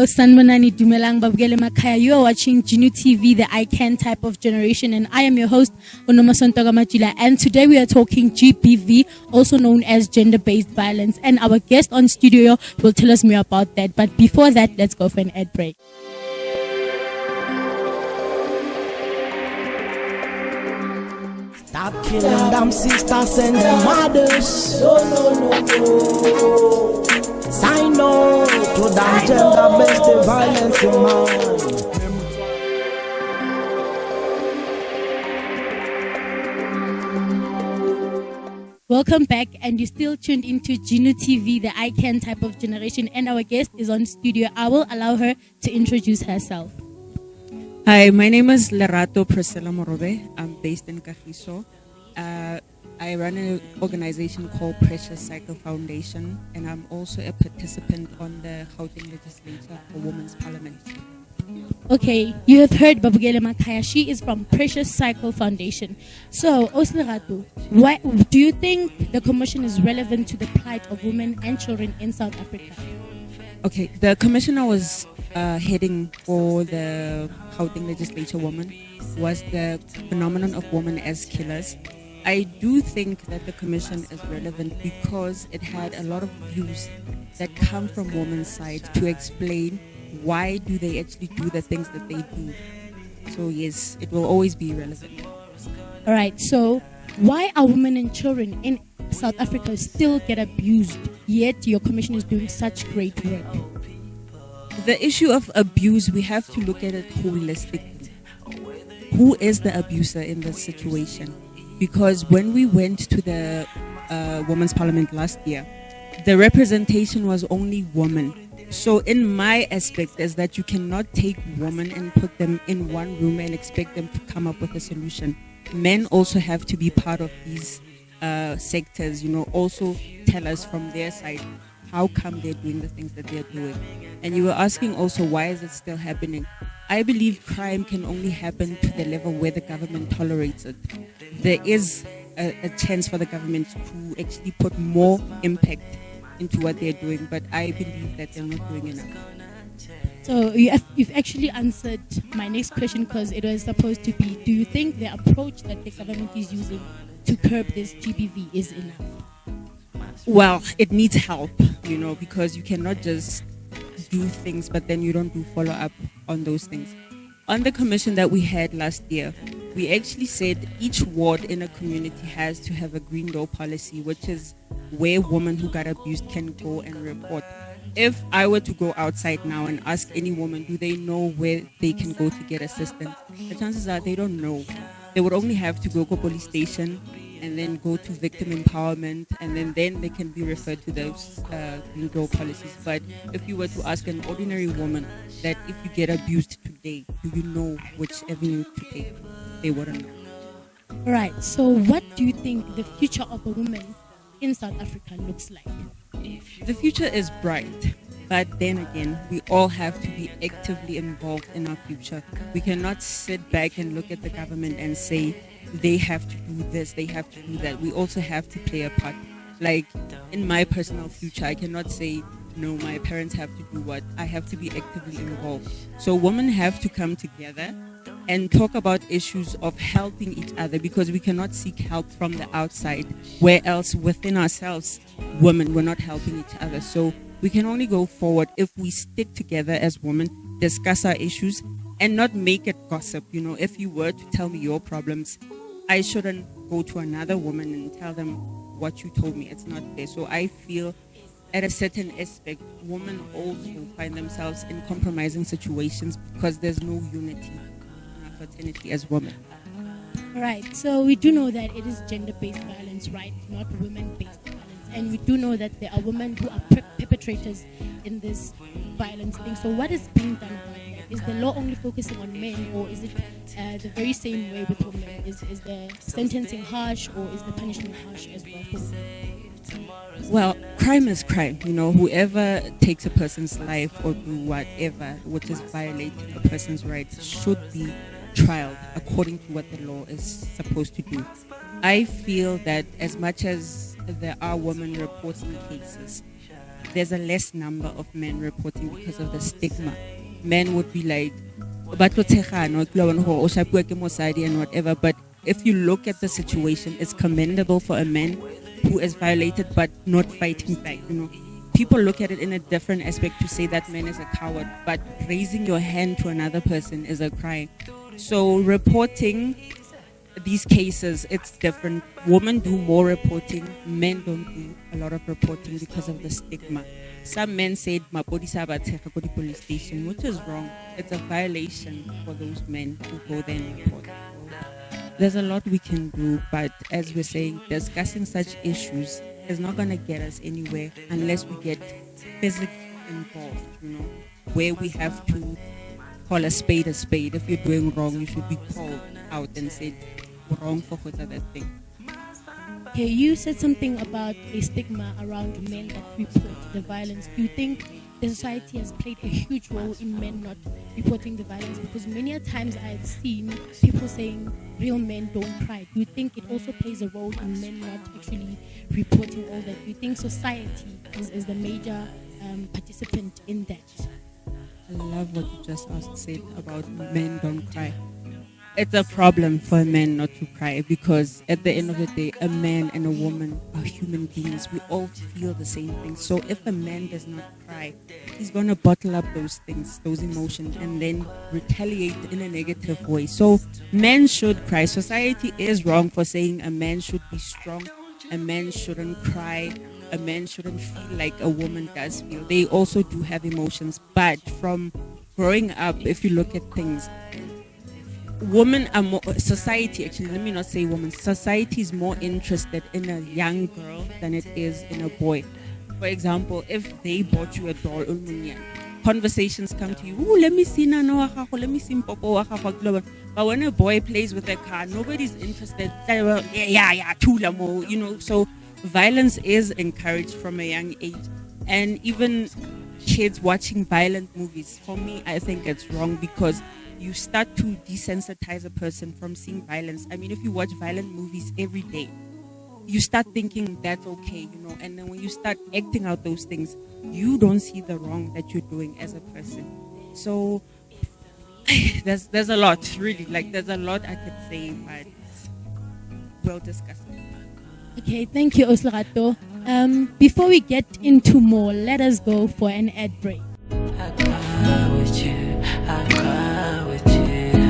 Hello, Sanmanani Dumelang Babgele Makaya. You are watching Genu TV, the I Can type of generation, and I am your host, Onomasontogamachila. And today we are talking GBV, also known as gender-based violence. And our guest on studio will tell us more about that. But before that, let's go for an ad break. Stop killing them sisters and them mothers. No. Sign no to that gender-based violence, man. Welcome back, and you're still tuned into Genu TV, the I Can type of generation, and our guest is on studio. I will allow her to introduce herself. Hi, my name is Lerato Priscilla Morobe. I'm based in Kagiso. I run an organization called Precious Cycle Foundation, and I'm also a participant on the Gauteng legislature for Women's Parliament. Okay, you have heard Babugele Makaya. She is from Precious Cycle Foundation. So, Lerato, why do you think the commission is relevant to the plight of women and children in South Africa? Okay, the commissioner was heading for the Gauteng legislature woman was the phenomenon of women as killers. I do think that the commission is relevant because it had a lot of views that come from women's side to explain why do they actually do the things that they do. So yes, it will always be relevant. All right, so why are women and children in South Africa still get abused, yet your commission is doing such great work? The issue of abuse, we have to look at it holistically. Who is the abuser in this situation? Because when we went to the Women's Parliament last year, the representation was only women. So in my aspect is that you cannot take women and put them in one room and expect them to come up with a solution. Men also have to be part of these sectors, also tell us from their side how come they're doing the things that they're doing. And you were asking also, why is it still happening? I believe crime can only happen to the level where the government tolerates it. There is a chance for the government to actually put more impact into what they're doing, but I believe that they're not doing enough. So you've actually answered my next question, because it was supposed to be, do you think the approach that the government is using to curb this GBV is enough? Well, it needs help, because you cannot just do things, but then you don't do follow up on those things. On the commission that we had last year, we actually said each ward in a community has to have a green door policy, which is where women who got abused can go and report. If I were to go outside now and ask any woman, do they know where they can go to get assistance? The chances are they don't know. They would only have to go to police station and then go to victim empowerment, and then they can be referred to those green door policies. But if you were to ask an ordinary woman that if you get abused today, do you know which avenue to take? They wouldn't know. All right, so what do you think the future of a woman in South Africa looks like? The future is bright, but then again, we all have to be actively involved in our future. We cannot sit back and look at the government and say, they have to do this, they have to do that. We also have to play a part. Like in my personal future, I cannot say, no, my parents have to do what. I have to be actively involved. So women have to come together and talk about issues of helping each other, because we cannot seek help from the outside, where else within ourselves, women, we're not helping each other. So we can only go forward if we stick together as women, discuss our issues, and not make it gossip. If you were to tell me your problems, I shouldn't go to another woman and tell them what you told me. It's not there. So I feel at a certain aspect, women also find themselves in compromising situations because there's no unity in our fraternity as women. All right, so we do know that it is gender-based violence, right? Not women-based violence. And we do know that there are women who are perpetrators in this violence thing. So what is being done about that? Is the law only focusing on men, or is it the very same way with women? Is the sentencing harsh, or is the punishment harsh as well for women? Well, crime is crime. Whoever takes a person's life or do whatever which is violating a person's rights should be trialed according to what the law is supposed to do. I feel that as much as there are women reporting cases, there's a less number of men reporting because of the stigma. Men would be like, "Ba tlo tshegana, o tlo bona hore o shapuwa ke mosadi," and whatever. But if you look at the situation, it's commendable for a man who is violated but not fighting back. People look at it in a different aspect to say that man is a coward, but raising your hand to another person is a crime. So reporting these cases, it's different. Women do more reporting, men don't do a lot of reporting because of the stigma. Some men said mapodisa ba tshega ko police station, which is wrong. It's a violation for those men who go there and report. There's a lot we can do, but as we're saying, discussing such issues is not going to get us anywhere unless we get physically involved, where we have to call a spade a spade. If you're doing wrong, you should be called out and said, wrong for that thing. Okay, you said something about a stigma around men that report the violence. Do you think the society has played a huge role in men not reporting the violence? Because many a times I've seen people saying real men don't cry. Do you think it also plays a role in men not actually reporting all that? Do you think society is the major participant in that? I love what you just said about men don't cry. It's a problem for a man not to cry, because at the end of the day, a man and a woman are human beings. We all feel the same thing. So if a man does not cry, he's going to bottle up those things, those emotions, and then retaliate in a negative way. So men should cry. Society is wrong for saying a man should be strong, a man shouldn't cry, a man shouldn't feel like a woman does feel. They also do have emotions. But from growing up, if you look at things, women are more, society actually, let me not say women, society is more interested in a young girl than it is in a boy. For example, if they bought you a doll, conversations come to you, "Ooh, let me see Nana wa gago, let me see Mpopo wa gago." But when a boy plays with a car, nobody's interested. Yeah, tula mo, so violence is encouraged from a young age. And even kids watching violent movies, for me, I think it's wrong, because you start to desensitize a person from seeing violence. I mean, if you watch violent movies every day, you start thinking that's okay, and then when you start acting out those things, you don't see the wrong that you're doing as a person. So there's a lot, really, there's a lot I could say, but we'll discuss it. Okay, thank you, Lerato. Before we get into more, let us go for an ad break. I cry with you, I cry with you.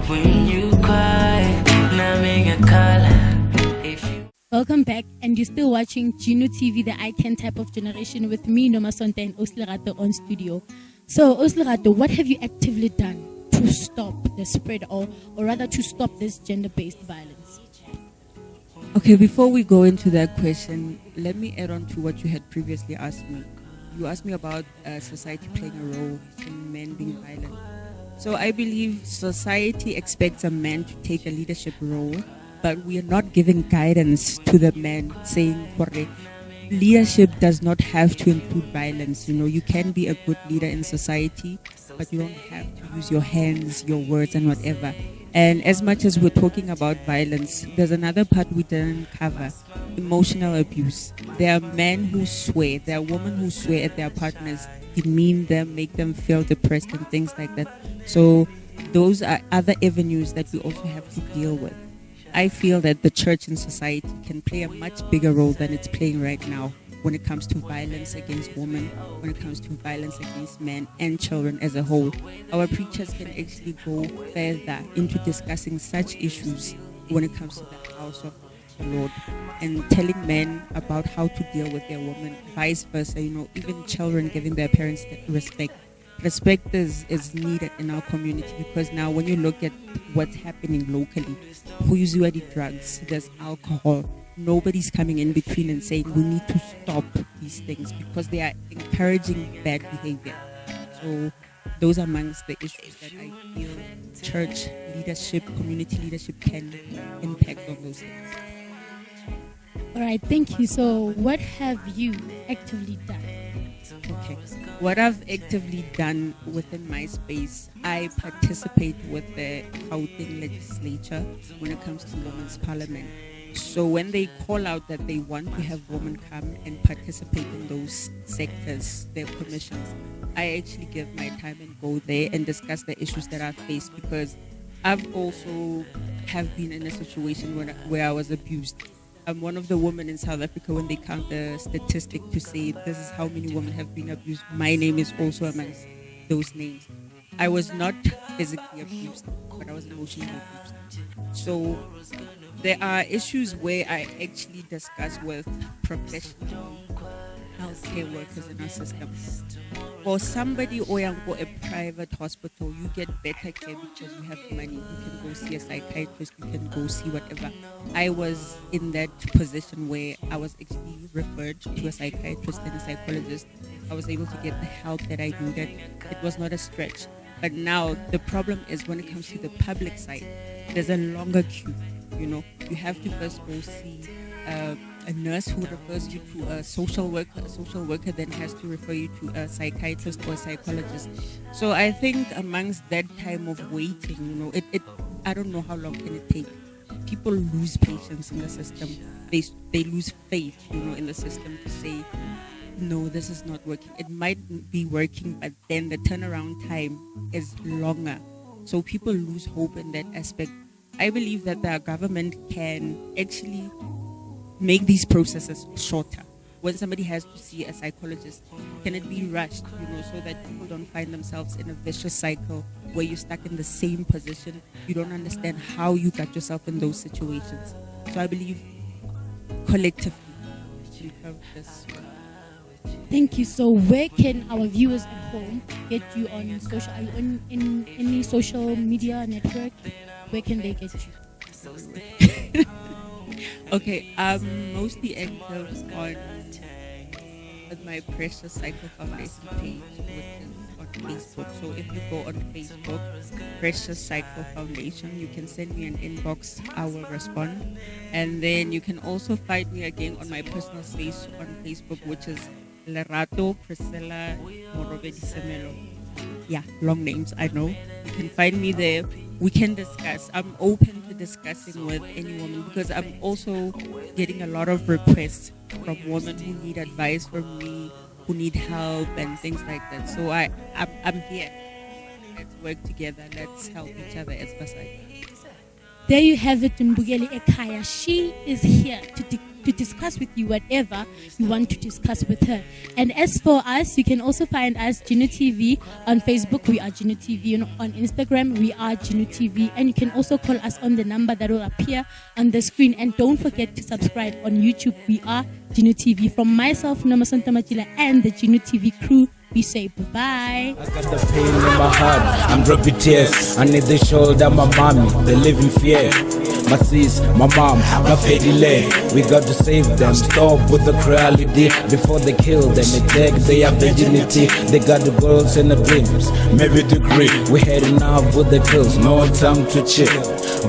When you cry, now make a call. Welcome back, and you're still watching Gino TV, the icon type of generation, with me, Nomasonte, and Lerato on studio. So, Lerato, what have you actively done to stop the spread, or rather to stop this gender-based violence? Okay, before we go into that question, let me add on to what you had previously asked me. You asked me about society playing a role in men being violent. So I believe society expects a man to take a leadership role, but we are not giving guidance to the man, saying, leadership does not have to include violence. You can be a good leader in society, but you don't have to use your hands, your words, and whatever. And as much as we're talking about violence, there's another part we didn't cover: emotional abuse. There are men who swear, there are women who swear at their partners, demean them, make them feel depressed, and things like that. So those are other avenues that we also have to deal with. I feel that the church and society can play a much bigger role than it's playing right now when it comes to violence against women, when it comes to violence against men and children as a whole. Our preachers can actually go further into discussing such issues when it comes to the house of the Lord, and telling men about how to deal with their women, vice versa, even children giving their parents respect. Respect is needed in our community, because now when you look at what's happening locally, who's already drugs, there's alcohol, nobody's coming in between and saying we need to stop these things, because they are encouraging bad behavior. So those are amongst the issues that I feel church leadership, community leadership can impact on those things. All right, thank you. So what have you actively done? Okay. What I've actively done within my space, I participate with the Gauteng legislature when it comes to women's parliament. So when they call out that they want to have women come and participate in those sectors, their commissions, I actually give my time and go there and discuss the issues that I face, because I've also have been in a situation where I was abused. I'm one of the women in South Africa, when they count the statistic to say this is how many women have been abused, my name is also amongst those names. I was not physically abused, but I was emotionally abused. So there are issues where I actually discuss with professional healthcare workers in our system. For somebody or a private hospital, you get better care because you have money. You can go see a psychiatrist, you can go see whatever. I was in that position where I was actually referred to a psychiatrist and a psychologist. I was able to get the help that I needed. It was not a stretch. But now the problem is when it comes to the public side, there's a longer queue. You have to first go see a nurse who refers you to a social worker. A social worker then has to refer you to a psychiatrist or a psychologist. So I think amongst that time of waiting, I don't know how long can it take. People lose patience in the system. They lose faith, in the system to say, no, this is not working. It might be working, but then the turnaround time is longer. So people lose hope in that aspect. I believe that the government can actually make these processes shorter. When somebody has to see a psychologist, can it be rushed, so that people don't find themselves in a vicious cycle where you're stuck in the same position. You don't understand how you got yourself in those situations. So I believe collectively we have this. Thank you. So where can our viewers at home get you on social? Are you in any social media network? Where can they get you? Okay, I'm mostly active on my Precious Cycle Foundation page, which is on Facebook. So if you go on Facebook, Precious Cycle Foundation, you can send me an inbox, I will respond. And then you can also find me again on my personal space on Facebook, which is Lerato, Priscilla, Morobe, Disemelo. Yeah, long names, I know. You can find me there. We can discuss. I'm open to discussing with any woman, because I'm also getting a lot of requests from women who need advice from me, who need help and things like that. So I'm here. Let's work together. Let's help each other as Basai. There you have it, Mbugeli Ekaya. She is here to discuss with you whatever you want to discuss with her. And as for us, you can also find us Gino TV on Facebook. We are Gino TV. On Instagram, we are Gino TV. And you can also call us on the number that will appear on the screen. And don't forget to subscribe on YouTube. We are Gino TV. From myself, Namasanta Machila, and the Gino TV crew, we say bye-bye. I got the pain in my heart, I'm dropping tears. I need the shoulder, my mommy, they live in fear. My sis, my mom, my delay. We got to save them, stop with the cruelty before they kill them, they take their virginity. They got the goals and the dreams, maybe degree. We had enough with the kills, no time to chill.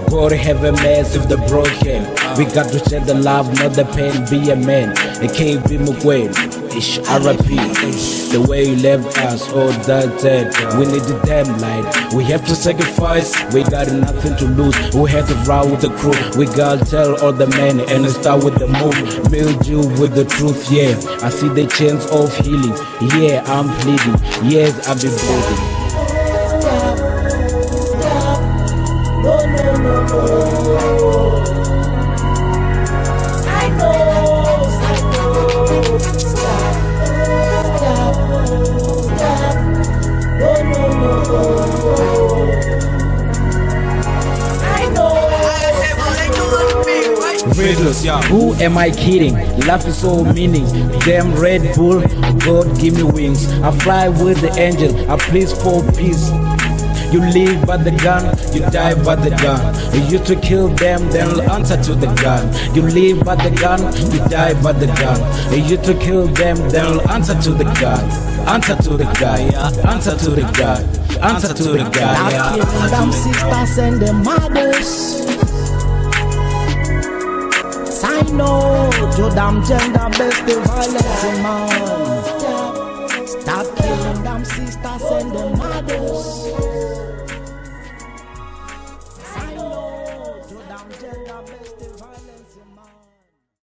God have a mess if the broken. We got to share the love, not the pain. Be a man, it can't be Mugway. Ish RP, the way you left us, oh that's it. We need the damn light. We have to sacrifice. We got nothing to lose. We have to ride with the crew. We gotta tell all the men and start with the move. Build you with the truth, yeah. I see the chance of healing. Yeah, I'm bleeding. Yes, I've been bleeding. Who am I kidding? Life is so meaning. Damn Red Bull, God give me wings. I fly with the angel, I please for peace. You live by the gun, you die by the gun. You used to kill them, then answer to the gun. You live by the gun, you die by the gun. You used to kill them, then answer to the gun. Answer to the guy, answer to the guy, answer to the guy. I kill them sisters and the mothers. I know to them gender-based violence, man. Stop killing them sisters and the mothers.